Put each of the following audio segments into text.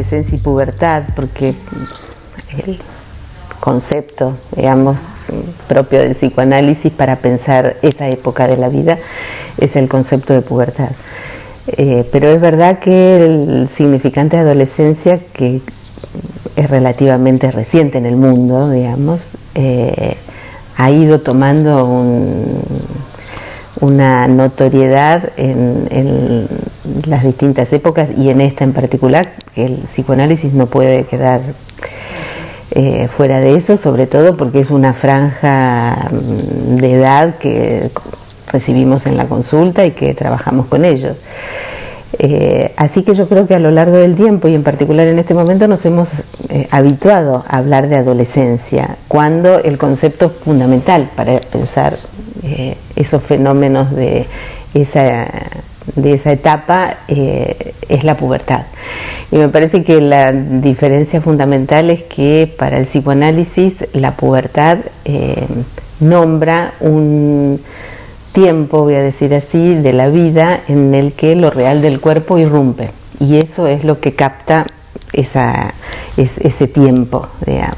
adolescencia y pubertad, porque el concepto, digamos, propio del psicoanálisis para pensar esa época de la vida es el concepto de pubertad. Pero es verdad que el significante de adolescencia, que es relativamente reciente en el mundo, digamos, ha ido tomando una notoriedad en las distintas épocas y en esta en particular, que el psicoanálisis no puede quedar fuera de eso, sobre todo porque es una franja de edad que recibimos en la consulta y que trabajamos con ellos. Así que yo creo que a lo largo del tiempo y en particular en este momento nos hemos habituado a hablar de adolescencia, cuando el concepto fundamental para pensar esos fenómenos de esa etapa es la pubertad. Y me parece que la diferencia fundamental es que para el psicoanálisis la pubertad nombra un tiempo, voy a decir así, de la vida en el que lo real del cuerpo irrumpe, y eso es lo que capta ese tiempo, digamos.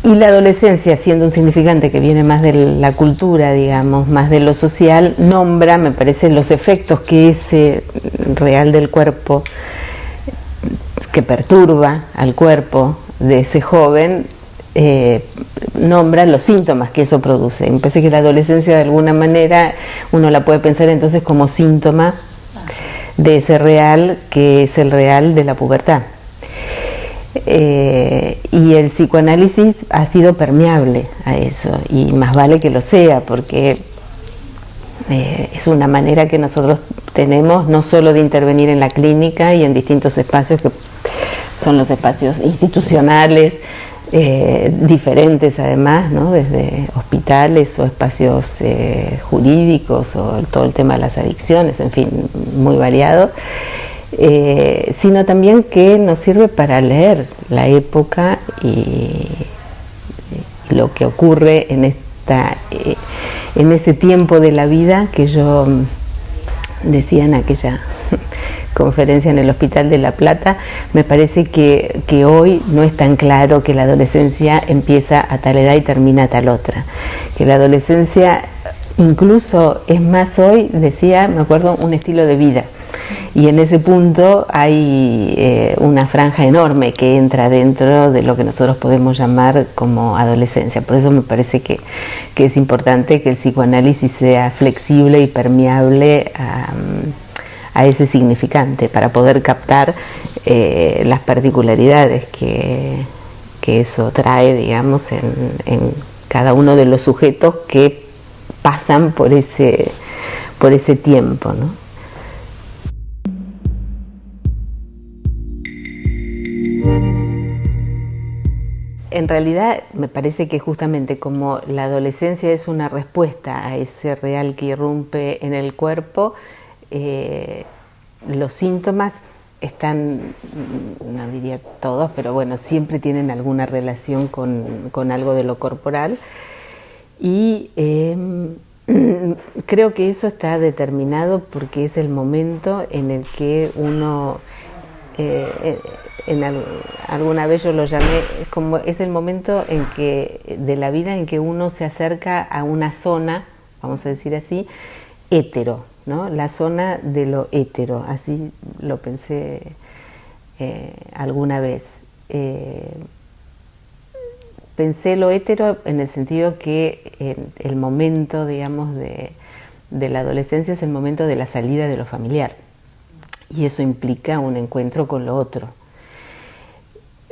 Y la adolescencia, siendo un significante que viene más de la cultura, digamos, más de lo social, nombra, me parece, los efectos que ese real del cuerpo, que perturba al cuerpo de ese joven, nombra los síntomas que eso produce. Me parece que la adolescencia, de alguna manera, uno la puede pensar entonces como síntoma de ese real, que es el real de la pubertad. Y el psicoanálisis ha sido permeable a eso, y más vale que lo sea, porque es una manera que nosotros tenemos no solo de intervenir en la clínica y en distintos espacios que son los espacios institucionales, diferentes además, ¿no? Desde hospitales o espacios jurídicos o todo el tema de las adicciones, en fin, muy variado. Sino también que nos sirve para leer la época y lo que ocurre en ese tiempo de la vida que yo decía en aquella conferencia en el Hospital de La Plata. Me parece que hoy no es tan claro que la adolescencia empieza a tal edad y termina a tal otra, que la adolescencia incluso es más hoy, decía, me acuerdo, un estilo de vida. Y en ese punto hay una franja enorme que entra dentro de lo que nosotros podemos llamar como adolescencia. Por eso me parece que es importante que el psicoanálisis sea flexible y permeable a ese significante, para poder captar las particularidades que eso trae, digamos, en cada uno de los sujetos que pasan por ese tiempo, ¿no? En realidad me parece que justamente como la adolescencia es una respuesta a ese real que irrumpe en el cuerpo, los síntomas están, no diría todos, pero bueno, siempre tienen alguna relación con algo de lo corporal, y creo que eso está determinado porque es el momento en el que uno, alguna vez yo lo llamé, como es el momento de la vida en que uno se acerca a una zona, vamos a decir así, hétero, ¿no? La zona de lo hétero, así lo pensé alguna vez. Pensé lo hétero en el sentido que el momento, digamos, de la adolescencia es el momento de la salida de lo familiar, y eso implica un encuentro con lo otro.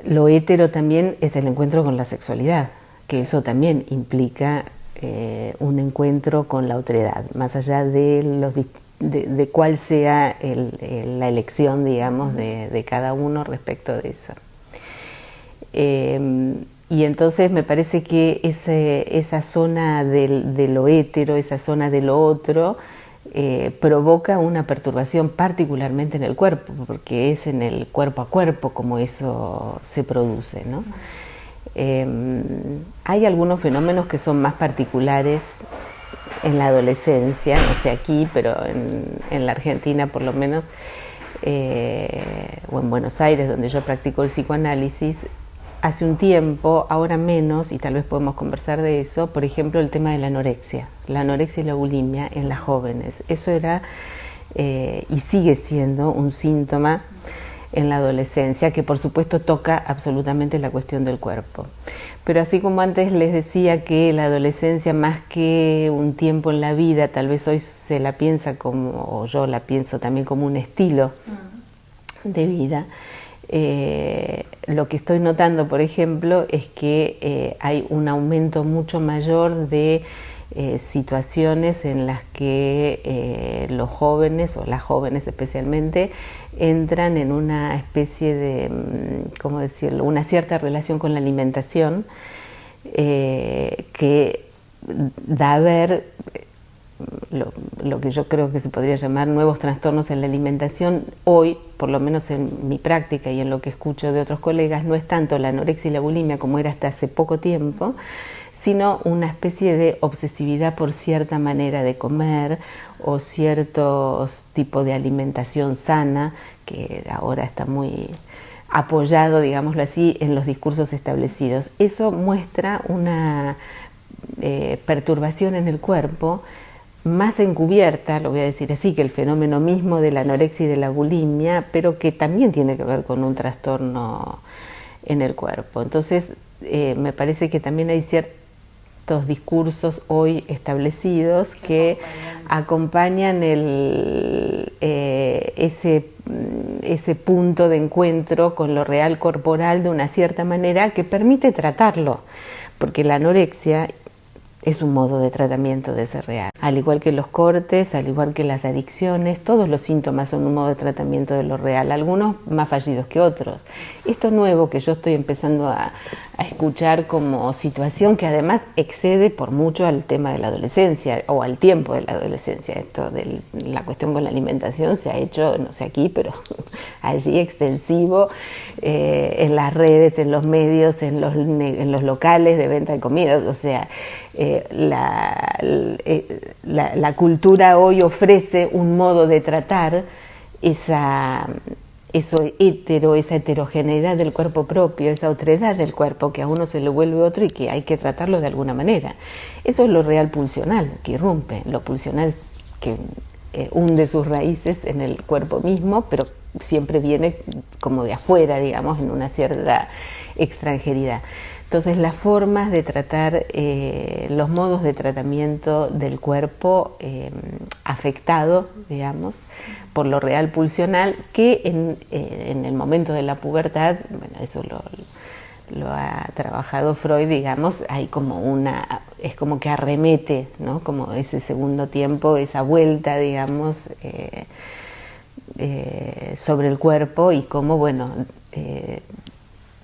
Lo hétero también es el encuentro con la sexualidad, que eso también implica un encuentro con la otredad, más allá de cuál sea la elección, digamos, de cada uno respecto de eso. Y entonces me parece que esa zona de lo hétero, esa zona de lo otro, provoca una perturbación particularmente en el cuerpo, porque es en el cuerpo a cuerpo como eso se produce, ¿no? Hay algunos fenómenos que son más particulares en la adolescencia, no sé aquí, pero en la Argentina por lo menos, o en Buenos Aires, donde yo practico el psicoanálisis, hace un tiempo, ahora menos, y tal vez podemos conversar de eso, por ejemplo, el tema de la anorexia y la bulimia en las jóvenes. Eso era y sigue siendo un síntoma en la adolescencia, que por supuesto toca absolutamente la cuestión del cuerpo. Pero así como antes les decía que la adolescencia, más que un tiempo en la vida, tal vez hoy se la piensa como, o yo la pienso también como un estilo de vida, lo que estoy notando, por ejemplo, es que hay un aumento mucho mayor de situaciones en las que los jóvenes, o las jóvenes especialmente, entran en una especie de, ¿cómo decirlo?, una cierta relación con la alimentación que da a ver lo que yo creo que se podría llamar nuevos trastornos en la alimentación. Hoy, por lo menos en mi práctica y en lo que escucho de otros colegas, no es tanto la anorexia y la bulimia como era hasta hace poco tiempo, sino una especie de obsesividad por cierta manera de comer o ciertos tipos de alimentación sana, que ahora está muy apoyado, digámoslo así, en los discursos establecidos. Eso muestra una perturbación en el cuerpo más encubierta, lo voy a decir así, que el fenómeno mismo de la anorexia y de la bulimia, pero que también tiene que ver con un trastorno en el cuerpo. Entonces, me parece que también hay ciertos discursos hoy establecidos que acompañan ese punto de encuentro con lo real corporal de una cierta manera que permite tratarlo, porque la anorexia es un modo de tratamiento de ese real. Al igual que los cortes, al igual que las adicciones, todos los síntomas son un modo de tratamiento de lo real, algunos más fallidos que otros. Esto nuevo que yo estoy empezando a escuchar como situación que además excede por mucho al tema de la adolescencia o al tiempo de la adolescencia. Esto de la cuestión con la alimentación se ha hecho, no sé aquí, pero allí extensivo, en las redes, en los medios, en los locales de venta de comida, o sea, la cultura hoy ofrece un modo de tratar esa heterogeneidad del cuerpo propio, esa otredad del cuerpo que a uno se le vuelve otro y que hay que tratarlo de alguna manera. Eso es lo real pulsional que irrumpe, lo pulsional que hunde sus raíces en el cuerpo mismo, pero siempre viene como de afuera, digamos, en una cierta extranjeridad. Entonces, las formas de tratar, los modos de tratamiento del cuerpo afectado, digamos, por lo real pulsional, que en el momento de la pubertad, bueno, eso lo ha trabajado Freud, digamos, hay como es como que arremete, ¿no? Como ese segundo tiempo, esa vuelta, digamos, sobre el cuerpo y cómo, bueno,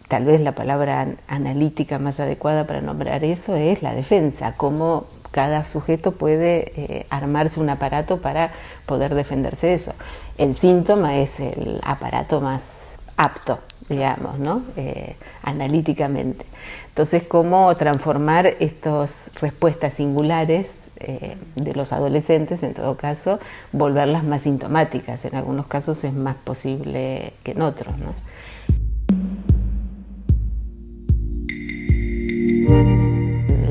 tal vez la palabra analítica más adecuada para nombrar eso es la defensa, cómo cada sujeto puede armarse un aparato para poder defenderse de eso. El síntoma es el aparato más apto, digamos, ¿no? Analíticamente. Entonces, cómo transformar estas respuestas singulares de los adolescentes, en todo caso, volverlas más sintomáticas. En algunos casos es más posible que en otros, ¿no?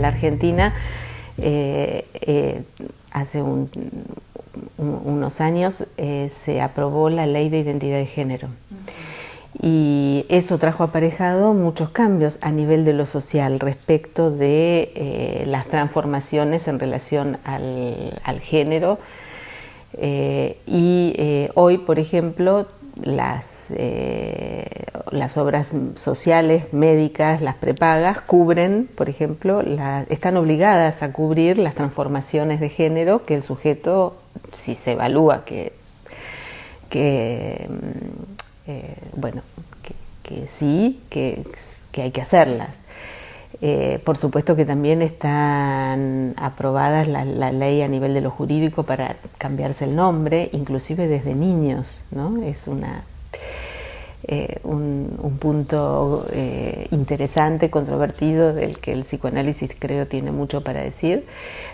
La Argentina hace unos años se aprobó la Ley de Identidad de Género y eso trajo aparejado muchos cambios a nivel de lo social respecto de las transformaciones en relación al género y hoy, por ejemplo, las obras sociales, médicas, las prepagas, cubren, por ejemplo, están obligadas a cubrir las transformaciones de género que el sujeto, si se evalúa que sí, que hay que hacerlas. Por supuesto que también están aprobadas la ley a nivel de lo jurídico para cambiarse el nombre, inclusive desde niños, ¿no? Es un punto interesante, controvertido, del que el psicoanálisis creo tiene mucho para decir.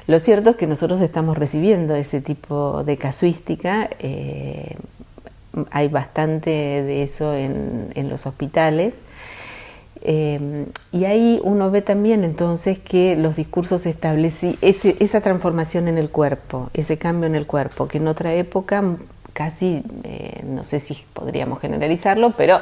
Lo cierto es que nosotros estamos recibiendo ese tipo de casuística hay bastante de eso en los hospitales. Y ahí uno ve también entonces que los discursos establecen esa transformación en el cuerpo, ese cambio en el cuerpo, que en otra época casi, no sé si podríamos generalizarlo, pero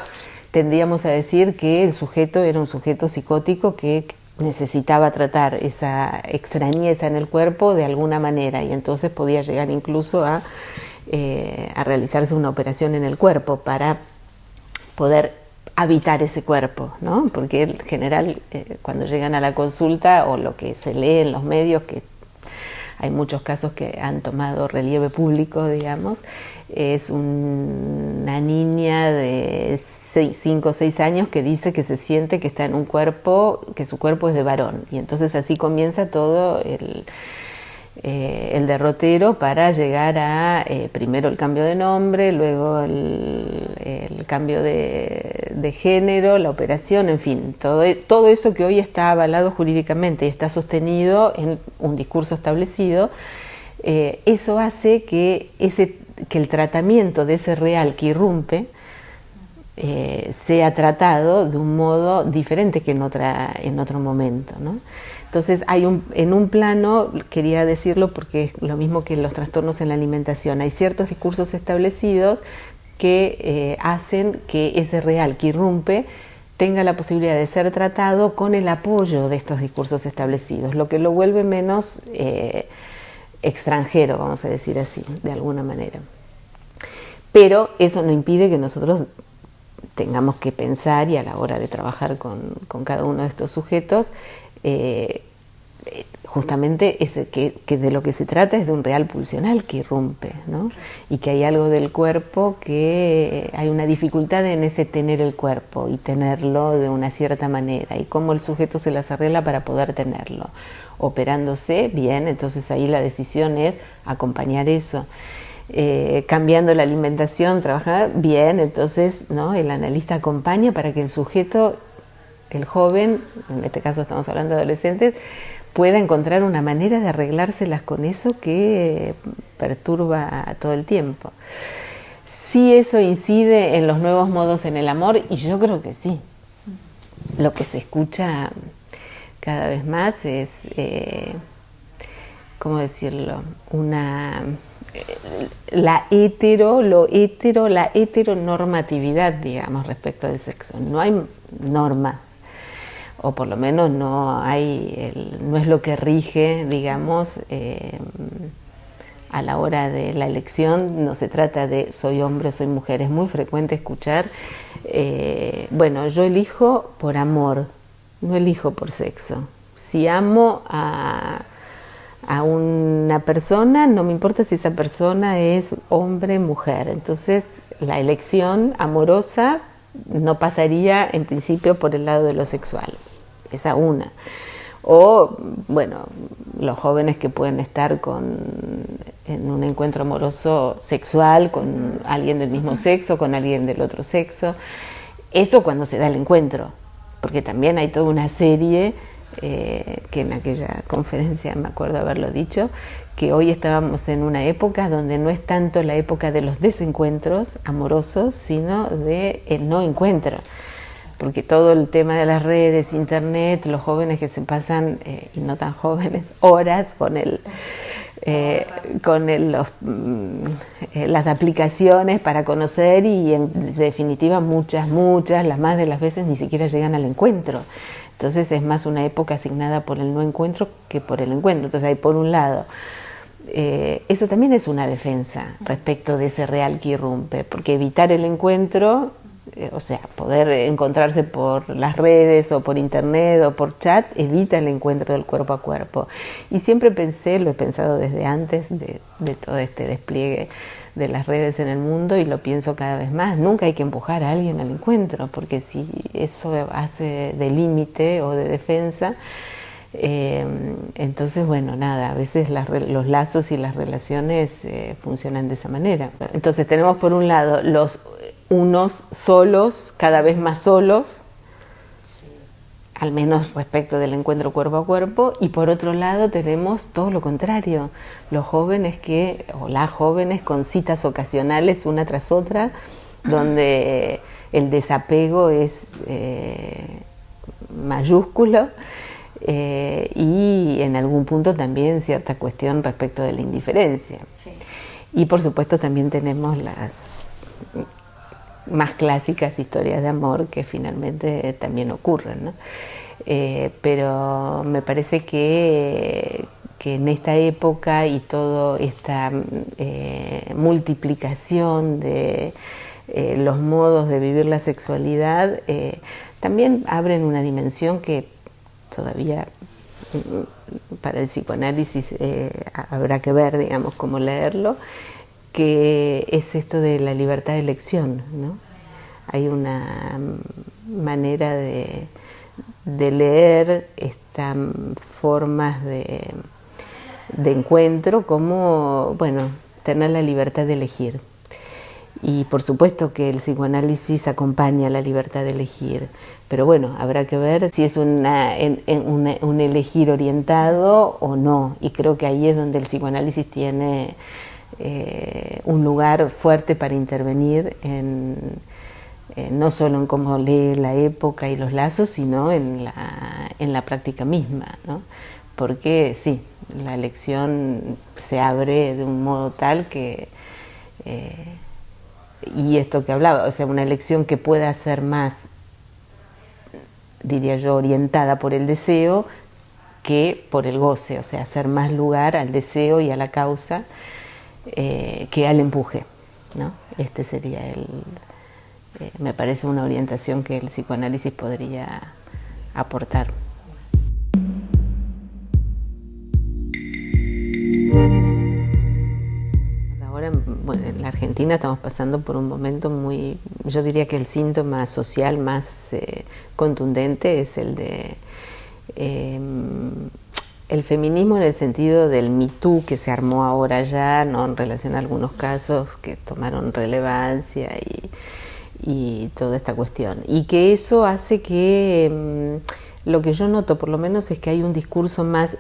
tendríamos a decir que el sujeto era un sujeto psicótico que necesitaba tratar esa extrañeza en el cuerpo de alguna manera, y entonces podía llegar incluso a realizarse una operación en el cuerpo para poder habitar ese cuerpo, ¿no? Porque en general cuando llegan a la consulta, o lo que se lee en los medios, que hay muchos casos que han tomado relieve público, digamos, es una niña de 5 o 6 años que dice que se siente que está en un cuerpo, que su cuerpo es de varón, y entonces así comienza todo el derrotero para llegar a primero el cambio de nombre, luego el cambio de género, la operación, en fin, todo eso que hoy está avalado jurídicamente y está sostenido en un discurso establecido. Eso hace que el tratamiento de ese real que irrumpe sea tratado de un modo diferente que en otro momento, ¿no? Entonces en un plano, quería decirlo porque es lo mismo que los trastornos en la alimentación, hay ciertos discursos establecidos que hacen que ese real que irrumpe tenga la posibilidad de ser tratado con el apoyo de estos discursos establecidos, lo que lo vuelve menos extranjero, vamos a decir así, de alguna manera. Pero eso no impide que nosotros tengamos que pensar, y a la hora de trabajar con cada uno de estos sujetos, justamente que de lo que se trata es de un real pulsional que irrumpe, ¿no? Y que hay algo del cuerpo, que hay una dificultad en ese tener el cuerpo y tenerlo de una cierta manera, y cómo el sujeto se las arregla para poder tenerlo. Operándose, bien, entonces ahí la decisión es acompañar eso. Cambiando la alimentación, trabajar bien, entonces, ¿no?, el analista acompaña para que el sujeto, el joven, en este caso estamos hablando de adolescentes, pueda encontrar una manera de arreglárselas con eso que perturba todo el tiempo. Sí, eso incide en los nuevos modos en el amor, y yo creo que sí. Lo que se escucha cada vez más es, ¿cómo decirlo?, la heteronormatividad, digamos, respecto del sexo. No hay norma, o por lo menos no es lo que rige, digamos, a la hora de la elección. No se trata de soy hombre o soy mujer. Es muy frecuente escuchar, bueno, yo elijo por amor, no elijo por sexo. Si amo a una persona, no me importa si esa persona es hombre, mujer. Entonces la elección amorosa no pasaría en principio por el lado de lo sexual. Esa una. O, bueno, los jóvenes que pueden estar en un encuentro amoroso sexual con alguien del mismo sexo, con alguien del otro sexo. Eso cuando se da el encuentro, porque también hay toda una serie que en aquella conferencia me acuerdo haberlo dicho, que hoy estábamos en una época donde no es tanto la época de los desencuentros amorosos, sino de el no encuentro, porque todo el tema de las redes, internet, los jóvenes que se pasan, y no tan jóvenes, horas con las aplicaciones para conocer, y en definitiva muchas, las más de las veces ni siquiera llegan al encuentro. Entonces es más una época asignada por el no encuentro que por el encuentro. Entonces hay, por un lado, eso también es una defensa respecto de ese real que irrumpe, porque evitar el encuentro, o sea, poder encontrarse por las redes o por internet o por chat, evita el encuentro del cuerpo a cuerpo. Y siempre pensé, lo he pensado desde antes de todo este despliegue de las redes en el mundo, y lo pienso cada vez más, nunca hay que empujar a alguien al encuentro, porque si eso hace de límite o de defensa, entonces, bueno, nada, a veces los lazos y las relaciones funcionan de esa manera. Entonces tenemos por un lado los unos solos, cada vez más solos, al menos respecto del encuentro cuerpo a cuerpo, y por otro lado tenemos todo lo contrario, los jóvenes o las jóvenes con citas ocasionales una tras otra, donde el desapego es mayúsculo, y en algún punto también cierta cuestión respecto de la indiferencia. Sí. Y por supuesto también tenemos las más clásicas historias de amor que finalmente también ocurren, ¿no? Pero me parece que en esta época y toda esta multiplicación de los modos de vivir la sexualidad también abren una dimensión que todavía para el psicoanálisis habrá que ver, digamos, cómo leerlo, que es esto de la libertad de elección, ¿no? Hay una manera de leer estas formas de encuentro como, bueno, tener la libertad de elegir. Y por supuesto que el psicoanálisis acompaña la libertad de elegir, pero bueno, habrá que ver si es un elegir orientado o no, y creo que ahí es donde el psicoanálisis tiene un lugar fuerte para intervenir no solo en cómo lee la época y los lazos, sino en la práctica misma, ¿no? Porque sí, la elección se abre de un modo tal que y esto que hablaba, o sea, una elección que pueda ser más, diría yo, orientada por el deseo que por el goce, o sea, hacer más lugar al deseo y a la causa que al empuje, ¿no? Este sería me parece una orientación que el psicoanálisis podría aportar. Bueno, en la Argentina estamos pasando por un momento muy, yo diría que el síntoma social más contundente es el de el feminismo en el sentido del Me Too que se armó ahora ya, ¿no? En relación a algunos casos que tomaron relevancia y toda esta cuestión. Y que eso hace que lo que yo noto por lo menos es que hay un discurso más,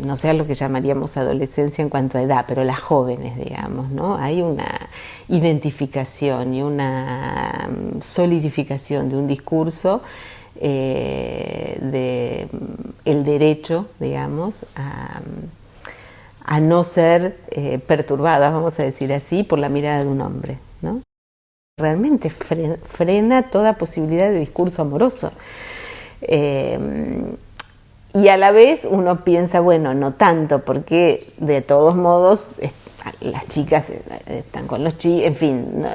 no sé a lo que llamaríamos adolescencia en cuanto a edad, pero las jóvenes, digamos, ¿no? Hay una identificación y una solidificación de un discurso de el derecho, digamos, a no ser perturbadas, vamos a decir así, por la mirada de un hombre, ¿no? Realmente frena toda posibilidad de discurso amoroso. Y a la vez uno piensa, bueno, no tanto, porque de todos modos las chicas están con los chicos, en fin,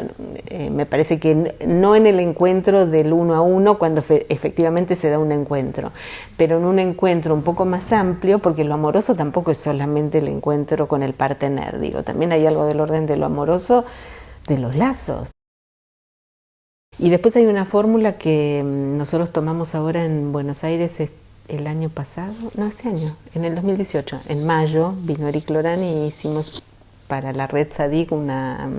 me parece que no en el encuentro del uno a uno cuando efectivamente se da un encuentro, pero en un encuentro un poco más amplio, porque lo amoroso tampoco es solamente el encuentro con el partener, digo, también hay algo del orden de lo amoroso, de los lazos. Y después hay una fórmula que nosotros tomamos ahora en Buenos Aires el año pasado, no, este año, en el 2018, en mayo, vino Eric Lorán y hicimos para la red SADIC una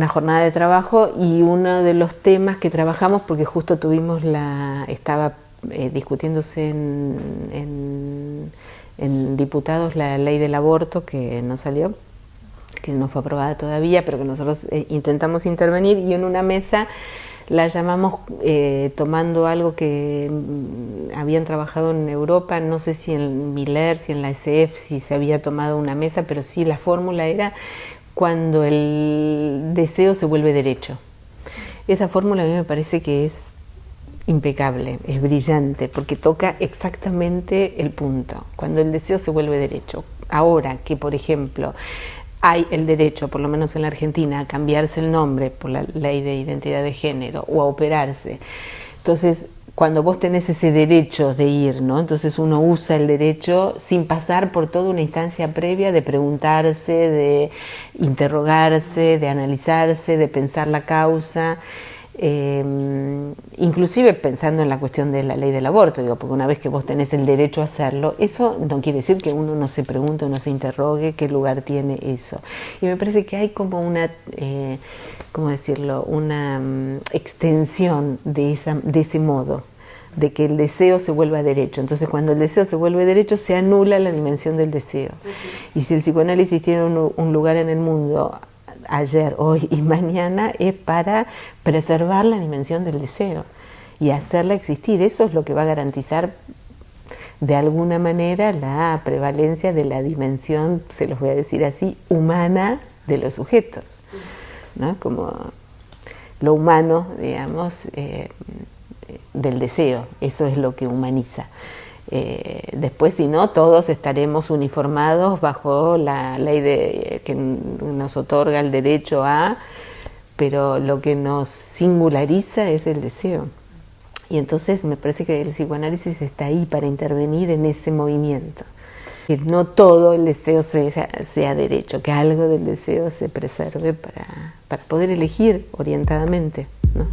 jornada de trabajo, y uno de los temas que trabajamos, porque justo estaba discutiéndose en diputados la ley del aborto que no salió, que no fue aprobada todavía, pero que nosotros intentamos intervenir, y en una mesa la llamamos tomando algo que habían trabajado en Europa, no sé si en Miller, si en la SF, si se había tomado una mesa, pero sí la fórmula era cuando el deseo se vuelve derecho. Esa fórmula a mí me parece que es impecable, es brillante, porque toca exactamente el punto, cuando el deseo se vuelve derecho. Ahora que, por ejemplo, hay el derecho, por lo menos en la Argentina, a cambiarse el nombre por la ley de identidad de género o a operarse. Entonces, cuando vos tenés ese derecho de ir, ¿no? Entonces uno usa el derecho sin pasar por toda una instancia previa de preguntarse, de interrogarse, de analizarse, de pensar la causa. Inclusive pensando en la cuestión de la ley del aborto, digo, porque una vez que vos tenés el derecho a hacerlo, eso no quiere decir que uno no se pregunte o no se interrogue qué lugar tiene eso. Y me parece que hay como una, ¿cómo decirlo?, una extensión de ese modo, de que el deseo se vuelva derecho. Entonces, cuando el deseo se vuelve derecho, se anula la dimensión del deseo. Y si el psicoanálisis tiene un lugar en el mundo ayer, hoy y mañana, es para preservar la dimensión del deseo y hacerla existir. Eso es lo que va a garantizar de alguna manera la prevalencia de la dimensión, se los voy a decir así, humana de los sujetos, ¿no? Como lo humano, digamos, del deseo. Eso es lo que humaniza. Después, si no, todos estaremos uniformados bajo la ley que nos otorga el derecho a, pero lo que nos singulariza es el deseo. Y entonces me parece que el psicoanálisis está ahí para intervenir en ese movimiento. Que no todo el deseo sea derecho, que algo del deseo se preserve para poder elegir orientadamente, ¿no?